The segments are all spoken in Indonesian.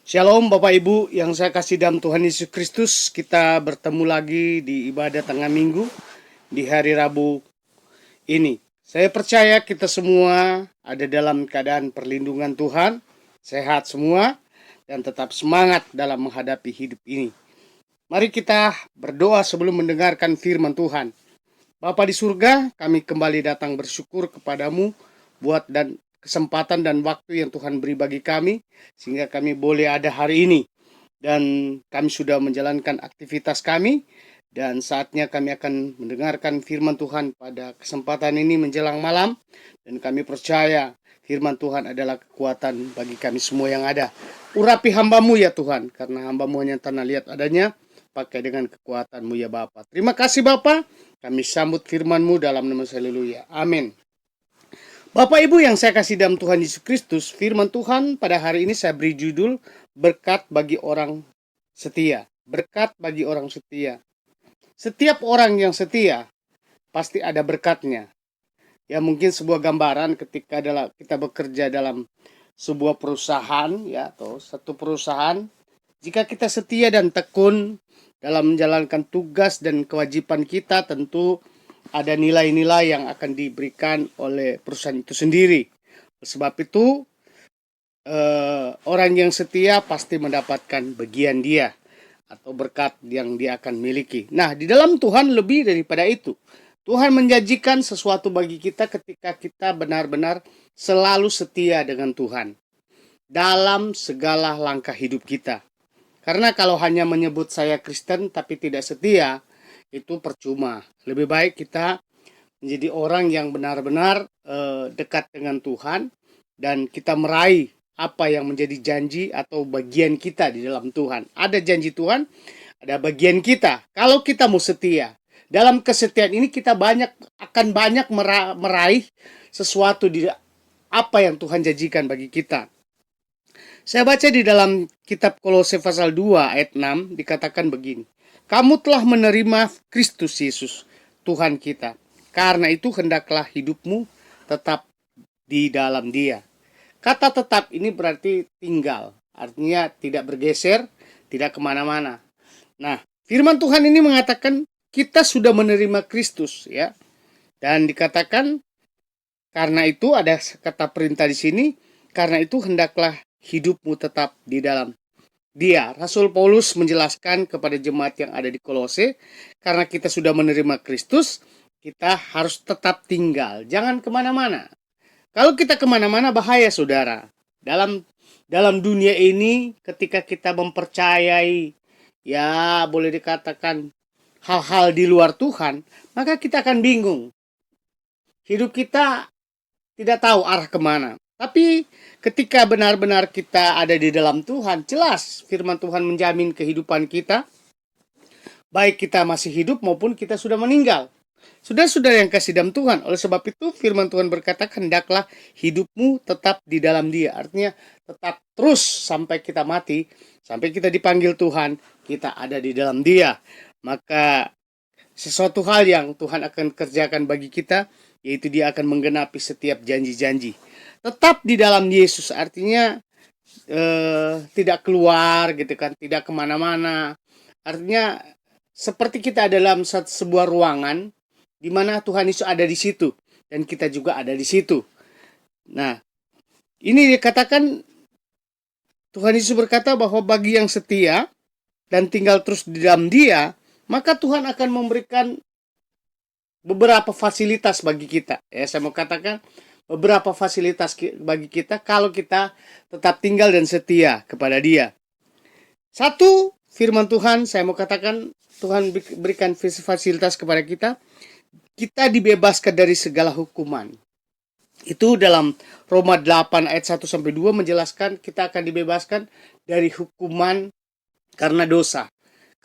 Shalom Bapak Ibu yang saya kasih dalam Tuhan Yesus Kristus. Kita bertemu lagi di ibadah tengah minggu di hari Rabu ini. Saya percaya kita semua ada dalam keadaan perlindungan Tuhan, sehat semua, dan tetap semangat dalam menghadapi hidup ini. Mari kita berdoa sebelum mendengarkan firman Tuhan. Bapa di surga, kami kembali datang bersyukur kepadamu buat dan kesempatan dan waktu yang Tuhan beri bagi kami, sehingga kami boleh ada hari ini. Dan kami sudah menjalankan aktivitas kami, dan saatnya kami akan mendengarkan firman Tuhan pada kesempatan ini menjelang malam. Dan kami percaya firman Tuhan adalah kekuatan bagi kami semua yang ada. Urapi hambamu ya Tuhan, karena hambamu hanya tanah liat adanya, pakai dengan kekuatanmu ya Bapa. Terima kasih Bapa, kami sambut firman-Mu dalam nama haleluya. Amin. Bapak Ibu yang saya kasih dalam Tuhan Yesus Kristus, firman Tuhan pada hari ini saya beri judul berkat bagi orang setia. Berkat bagi orang setia. Setiap orang yang setia pasti ada berkatnya. Ya mungkin sebuah gambaran ketika kita bekerja dalam sebuah perusahaan ya atau satu perusahaan, jika kita setia dan tekun dalam menjalankan tugas dan kewajiban kita, tentu ada nilai-nilai yang akan diberikan oleh perusahaan itu sendiri. Sebab itu orang yang setia pasti mendapatkan bagian dia atau berkat yang dia akan miliki. Nah, di dalam Tuhan lebih daripada itu. Tuhan menjanjikan sesuatu bagi kita ketika kita benar-benar selalu setia dengan Tuhan dalam segala langkah hidup kita. Karena kalau hanya menyebut saya Kristen tapi tidak setia, itu percuma. Lebih baik kita menjadi orang yang benar-benar dekat dengan Tuhan dan kita meraih apa yang menjadi janji atau bagian kita di dalam Tuhan. Ada janji Tuhan, ada bagian kita. Kalau kita mau setia, dalam kesetiaan ini kita akan banyak meraih sesuatu di apa yang Tuhan janjikan bagi kita. Saya baca di dalam kitab Kolose pasal 2 ayat 6 dikatakan begini. Kamu telah menerima Kristus Yesus, Tuhan kita. Karena itu hendaklah hidupmu tetap di dalam Dia. Kata tetap ini berarti tinggal. Artinya tidak bergeser, tidak kemana-mana. Nah, firman Tuhan ini mengatakan kita sudah menerima Kristus ya. Dan dikatakan karena itu ada kata perintah di sini. Karena itu hendaklah hidupmu tetap di dalam Dia. Rasul Paulus menjelaskan kepada jemaat yang ada di Kolose, karena kita sudah menerima Kristus, kita harus tetap tinggal. Jangan kemana-mana. Kalau kita kemana-mana bahaya saudara. Dalam dunia ini ketika kita mempercayai, ya boleh dikatakan hal-hal di luar Tuhan, maka kita akan bingung. Hidup kita tidak tahu arah kemana. Tapi ketika benar-benar kita ada di dalam Tuhan, jelas firman Tuhan menjamin kehidupan kita, baik kita masih hidup maupun kita sudah meninggal. Saudara-saudara yang kasih dalam Tuhan, oleh sebab itu firman Tuhan berkata, hendaklah hidupmu tetap di dalam Dia. Artinya tetap terus sampai kita mati, sampai kita dipanggil Tuhan, kita ada di dalam Dia. Maka sesuatu hal yang Tuhan akan kerjakan bagi kita, yaitu Dia akan menggenapi setiap janji-janji. Tetap di dalam Yesus artinya tidak keluar gitu kan, tidak kemana-mana. Artinya seperti kita dalam sebuah ruangan di mana Tuhan Yesus ada di situ dan kita juga ada di situ. Nah, ini dikatakan Tuhan Yesus berkata bahwa bagi yang setia dan tinggal terus di dalam Dia, maka Tuhan akan memberikan beberapa fasilitas bagi kita. Ya, saya mau katakan beberapa fasilitas bagi kita kalau kita tetap tinggal dan setia kepada Dia. Satu, firman Tuhan, saya mau katakan Tuhan berikan fasilitas kepada kita. Kita dibebaskan dari segala hukuman. Itu dalam Roma 8 ayat 1 sampai 2 menjelaskan kita akan dibebaskan dari hukuman karena dosa.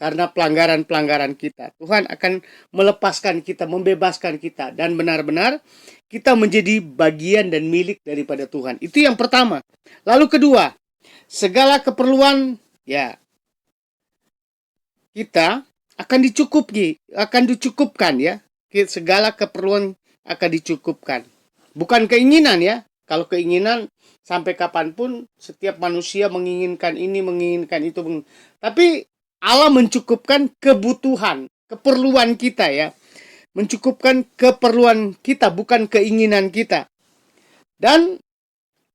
Karena pelanggaran-pelanggaran kita. Tuhan akan melepaskan kita, membebaskan kita. Dan benar-benar kita menjadi bagian dan milik daripada Tuhan. Itu yang pertama. Lalu kedua, segala keperluan ya kita akan dicukupkan ya. Segala keperluan akan dicukupkan. Bukan keinginan ya. Kalau keinginan, sampai kapanpun setiap manusia menginginkan ini, menginginkan itu. Tapi Allah mencukupkan kebutuhan, keperluan kita ya. Mencukupkan keperluan kita, bukan keinginan kita. Dan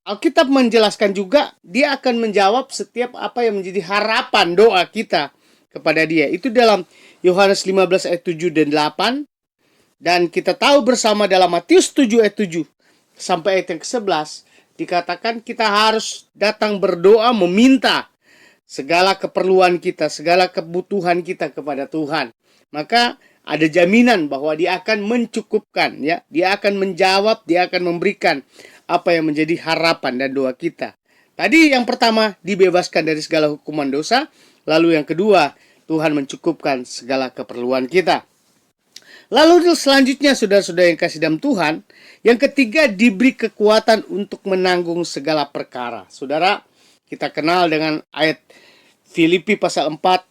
Alkitab menjelaskan juga, dia akan menjawab setiap apa yang menjadi harapan doa kita kepada dia. Itu dalam Yohanes 15 ayat 7 dan 8. Dan kita tahu bersama dalam Matius 7 ayat 7 sampai ayat yang ke-11, dikatakan kita harus datang berdoa meminta segala keperluan kita, segala kebutuhan kita kepada Tuhan. Maka ada jaminan bahwa dia akan mencukupkan ya, dia akan menjawab, dia akan memberikan apa yang menjadi harapan dan doa kita. Tadi yang pertama, dibebaskan dari segala hukuman dosa. Lalu yang kedua, Tuhan mencukupkan segala keperluan kita. Lalu selanjutnya, saudara-saudara yang kasih dalam Tuhan, yang ketiga, diberi kekuatan untuk menanggung segala perkara. Saudara, kita kenal dengan ayat Filipi pasal 4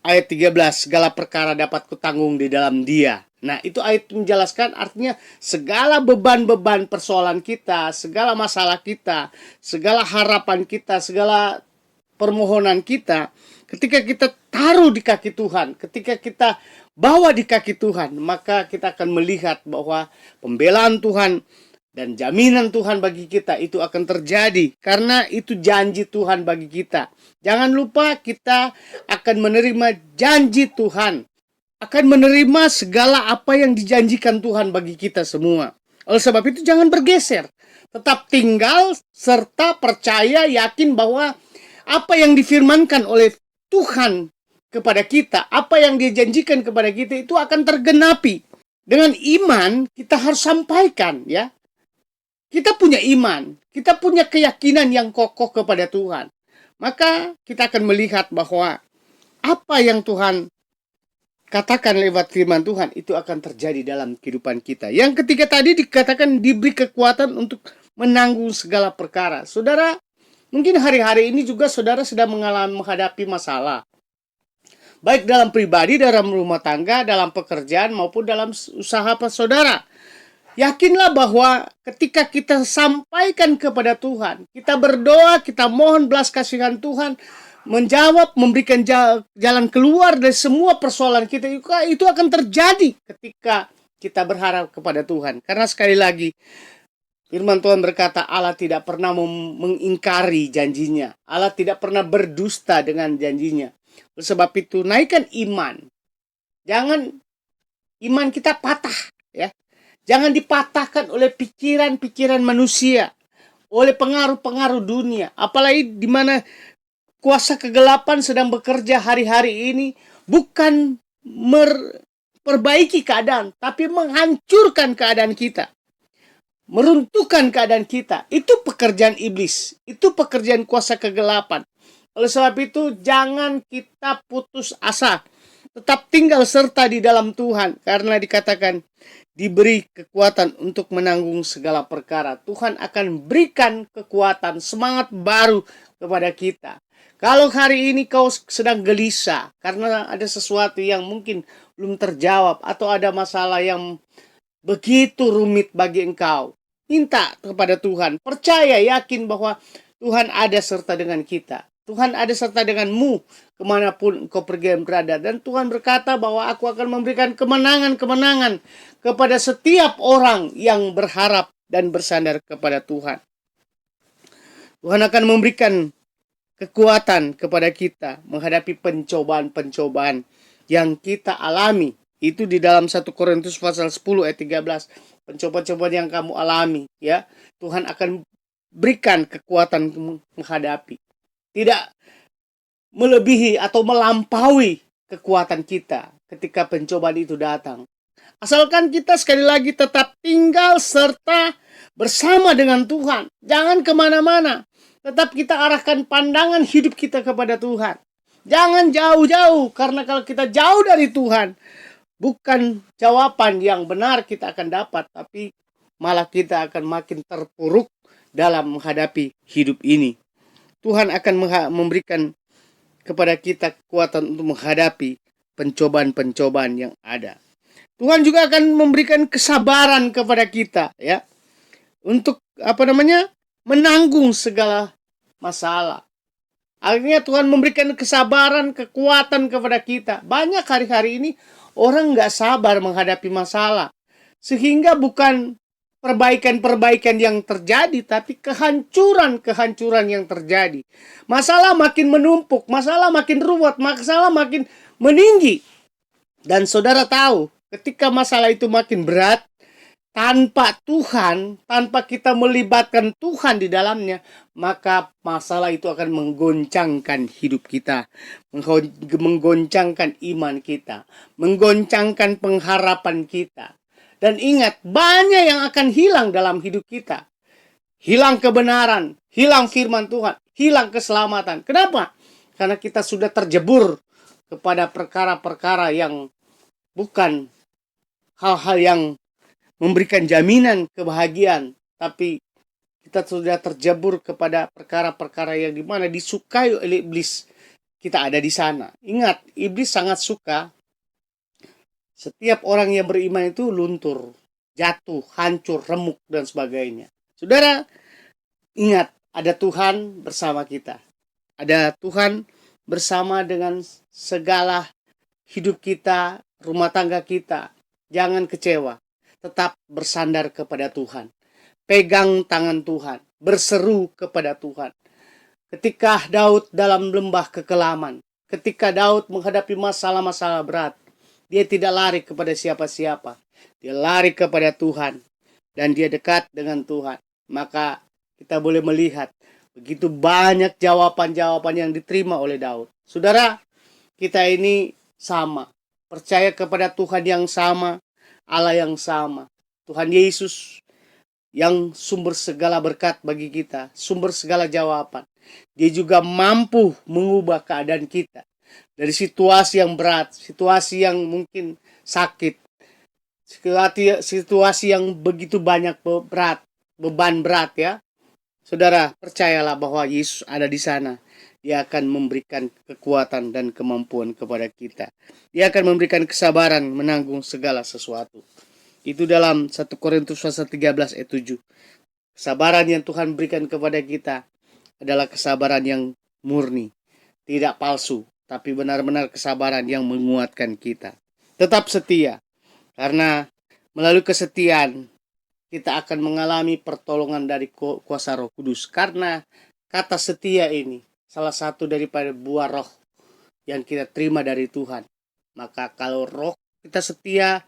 ayat 13, segala perkara dapat kutanggung di dalam Dia. Nah, itu ayat menjelaskan, artinya segala beban-beban persoalan kita, segala masalah kita, segala harapan kita, segala permohonan kita, ketika kita taruh di kaki Tuhan, ketika kita bawa di kaki Tuhan, maka kita akan melihat bahwa pembelaan Tuhan dan jaminan Tuhan bagi kita itu akan terjadi, karena itu janji Tuhan bagi kita. Jangan lupa, kita akan menerima janji Tuhan, akan menerima segala apa yang dijanjikan Tuhan bagi kita semua. Oleh sebab itu jangan bergeser, tetap tinggal serta percaya, yakin bahwa apa yang difirmankan oleh Tuhan kepada kita, apa yang Dia janjikan kepada kita itu akan tergenapi. Dengan iman kita harus sampaikan ya. Kita punya iman, kita punya keyakinan yang kokoh kepada Tuhan. Maka kita akan melihat bahwa apa yang Tuhan katakan lewat firman Tuhan itu akan terjadi dalam kehidupan kita. Yang ketiga tadi dikatakan diberi kekuatan untuk menanggung segala perkara. Saudara, mungkin hari-hari ini juga saudara sedang menghadapi masalah. Baik dalam pribadi, dalam rumah tangga, dalam pekerjaan, maupun dalam usaha saudara. Yakinlah bahwa ketika kita sampaikan kepada Tuhan, kita berdoa, kita mohon belas kasihan Tuhan, menjawab, memberikan jalan keluar dari semua persoalan kita, itu akan terjadi ketika kita berharap kepada Tuhan. Karena sekali lagi, firman Tuhan berkata, Allah tidak pernah mengingkari janjinya. Allah tidak pernah berdusta dengan janjinya. Oleh sebab itu, naikkan iman. Jangan iman kita patah, ya. Jangan dipatahkan oleh pikiran-pikiran manusia, oleh pengaruh-pengaruh dunia. Apalagi di mana kuasa kegelapan sedang bekerja hari-hari ini, bukan memperbaiki keadaan, tapi menghancurkan keadaan kita, meruntuhkan keadaan kita. Itu pekerjaan iblis, itu pekerjaan kuasa kegelapan. Oleh sebab itu, jangan kita putus asa, tetap tinggal serta di dalam Tuhan, karena dikatakan diberi kekuatan untuk menanggung segala perkara. Tuhan akan berikan kekuatan, semangat baru kepada kita. Kalau hari ini kau sedang gelisah karena ada sesuatu yang mungkin belum terjawab, atau ada masalah yang begitu rumit bagi engkau, minta kepada Tuhan. Percaya, yakin bahwa Tuhan ada serta dengan kita. Tuhan ada serta denganmu kemanapun engkau pergi dan berada. Dan Tuhan berkata bahwa aku akan memberikan kemenangan-kemenangan kepada setiap orang yang berharap dan bersandar kepada Tuhan. Tuhan akan memberikan kekuatan kepada kita menghadapi pencobaan-pencobaan yang kita alami. Itu di dalam 1 Korintus pasal 10 ayat 13. Pencobaan-pencobaan yang kamu alami, ya, Tuhan akan berikan kekuatan menghadapi. Tidak melebihi atau melampaui kekuatan kita ketika pencobaan itu datang. Asalkan kita sekali lagi tetap tinggal serta bersama dengan Tuhan. Jangan kemana-mana. Tetap kita arahkan pandangan hidup kita kepada Tuhan. Jangan jauh-jauh, karena kalau kita jauh dari Tuhan, bukan jawaban yang benar kita akan dapat, tapi malah kita akan makin terpuruk dalam menghadapi hidup ini. Tuhan akan memberikan kepada kita kekuatan untuk menghadapi pencobaan-pencobaan yang ada. Tuhan juga akan memberikan kesabaran kepada kita, ya, untuk menanggung segala masalah. Akhirnya Tuhan memberikan kesabaran, kekuatan kepada kita. Banyak hari-hari ini orang nggak sabar menghadapi masalah. Sehingga bukan perbaikan-perbaikan yang terjadi, tapi kehancuran-kehancuran yang terjadi. Masalah makin menumpuk, masalah makin ruwet, masalah makin meninggi. Dan saudara tahu, ketika masalah itu makin berat, tanpa Tuhan, tanpa kita melibatkan Tuhan di dalamnya, maka masalah itu akan menggoncangkan hidup kita, menggoncangkan iman kita, menggoncangkan pengharapan kita. Dan ingat, banyak yang akan hilang dalam hidup kita. Hilang kebenaran, hilang firman Tuhan, hilang keselamatan. Kenapa? Karena kita sudah terjebur kepada perkara-perkara yang bukan hal-hal yang memberikan jaminan kebahagiaan, tapi kita sudah terjebur kepada perkara-perkara yang dimana disukai oleh iblis. Kita ada di sana. Ingat, iblis sangat suka setiap orang yang beriman itu luntur, jatuh, hancur, remuk, dan sebagainya. Saudara, ingat, ada Tuhan bersama kita. Ada Tuhan bersama dengan segala hidup kita, rumah tangga kita. Jangan kecewa. Tetap bersandar kepada Tuhan. Pegang tangan Tuhan. Berseru kepada Tuhan. Ketika Daud dalam lembah kekelaman, ketika Daud menghadapi masalah-masalah berat, dia tidak lari kepada siapa-siapa. Dia lari kepada Tuhan. Dan dia dekat dengan Tuhan. Maka kita boleh melihat begitu banyak jawaban-jawaban yang diterima oleh Daud. Saudara, kita ini sama. Percaya kepada Tuhan yang sama, Allah yang sama. Tuhan Yesus yang sumber segala berkat bagi kita, sumber segala jawaban. Dia juga mampu mengubah keadaan kita dari situasi yang berat, situasi yang mungkin sakit, situasi yang begitu banyak beban berat ya. Saudara, percayalah bahwa Yesus ada di sana. Dia akan memberikan kekuatan dan kemampuan kepada kita. Dia akan memberikan kesabaran menanggung segala sesuatu. Itu dalam 1 Korintus pasal 13 ayat 7. Kesabaran yang Tuhan berikan kepada kita adalah kesabaran yang murni, tidak palsu, tapi benar-benar kesabaran yang menguatkan kita. Tetap setia, karena melalui kesetiaan kita akan mengalami pertolongan dari kuasa Roh Kudus. Karena kata setia ini salah satu daripada buah roh yang kita terima dari Tuhan. Maka kalau roh kita setia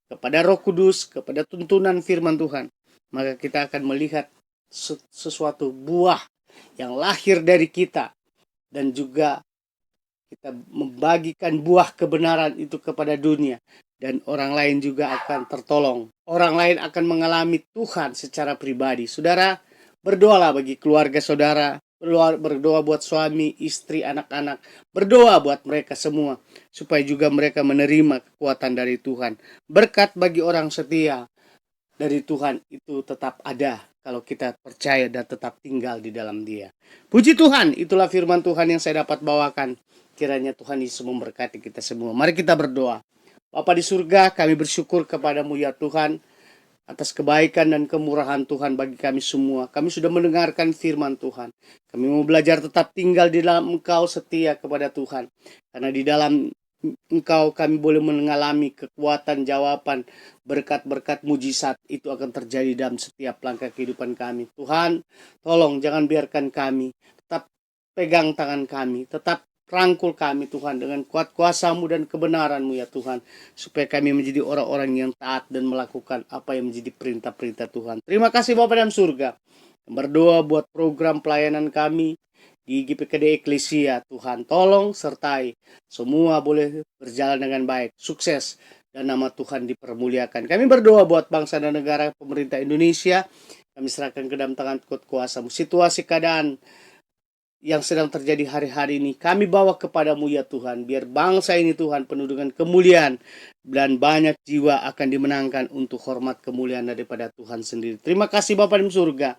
kepada Roh Kudus, kepada tuntunan firman Tuhan, maka kita akan melihat sesuatu buah yang lahir dari kita. Dan juga kita membagikan buah kebenaran itu kepada dunia. Dan orang lain juga akan tertolong. Orang lain akan mengalami Tuhan secara pribadi. Saudara, berdoalah bagi keluarga saudara. Berdoa buat suami, istri, anak-anak. Berdoa buat mereka semua. Supaya juga mereka menerima kekuatan dari Tuhan. Berkat bagi orang setia dari Tuhan itu tetap ada. Kalau kita percaya dan tetap tinggal di dalam Dia. Puji Tuhan, itulah firman Tuhan yang saya dapat bawakan. Kiranya Tuhan Yesus memberkati kita semua. Mari kita berdoa. Bapa di surga, kami bersyukur kepadamu ya Tuhan, atas kebaikan dan kemurahan Tuhan bagi kami semua. Kami sudah mendengarkan firman Tuhan. Kami mau belajar tetap tinggal di dalam Engkau, setia kepada Tuhan. Karena di dalam Engkau kami boleh mengalami kekuatan, jawaban, berkat-berkat mujizat. Itu akan terjadi dalam setiap langkah kehidupan kami. Tuhan, tolong jangan biarkan kami. Tetap pegang tangan kami. Tetap rangkul kami Tuhan dengan kuat kuasa-Mu dan kebenaran-Mu ya Tuhan. Supaya kami menjadi orang-orang yang taat dan melakukan apa yang menjadi perintah-perintah Tuhan. Terima kasih Bapa dalam surga. Berdoa buat program pelayanan kami di GPKD Eklesia. Tuhan tolong sertai semua boleh berjalan dengan baik, sukses, dan nama Tuhan dipermuliakan. Kami berdoa buat bangsa dan negara, pemerintah Indonesia. Kami serahkan ke dalam tangan kuat kuasa-Mu. Situasi keadaan yang sedang terjadi hari-hari ini kami bawa kepadamu ya Tuhan. Biar bangsa ini Tuhan penuh dengan kemuliaan. Dan banyak jiwa akan dimenangkan untuk hormat kemuliaan daripada Tuhan sendiri. Terima kasih Bapa di surga.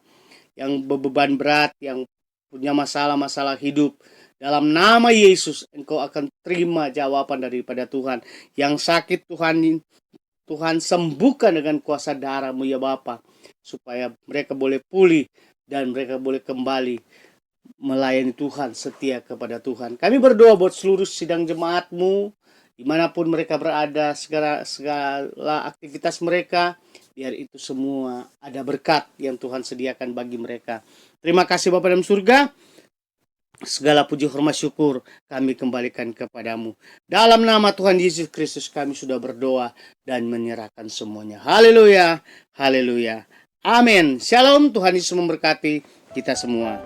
Yang beban berat, yang punya masalah-masalah hidup. Dalam nama Yesus engkau akan terima jawaban daripada Tuhan. Yang sakit Tuhan sembuhkan dengan kuasa darah-Mu ya Bapa. supaya mereka boleh pulih dan mereka boleh kembali melayani Tuhan, setia kepada Tuhan. Kami berdoa buat seluruh sidang jemaatmu, dimanapun mereka berada, segala aktivitas mereka, biar itu semua ada berkat yang Tuhan sediakan bagi mereka. Terima kasih Bapa dalam surga. Segala puji hormat syukur kami kembalikan kepadamu. Dalam nama Tuhan Yesus Kristus kami sudah berdoa dan menyerahkan semuanya. Haleluya, haleluya. Amin. Shalom, Tuhan Yesus memberkati kita semua.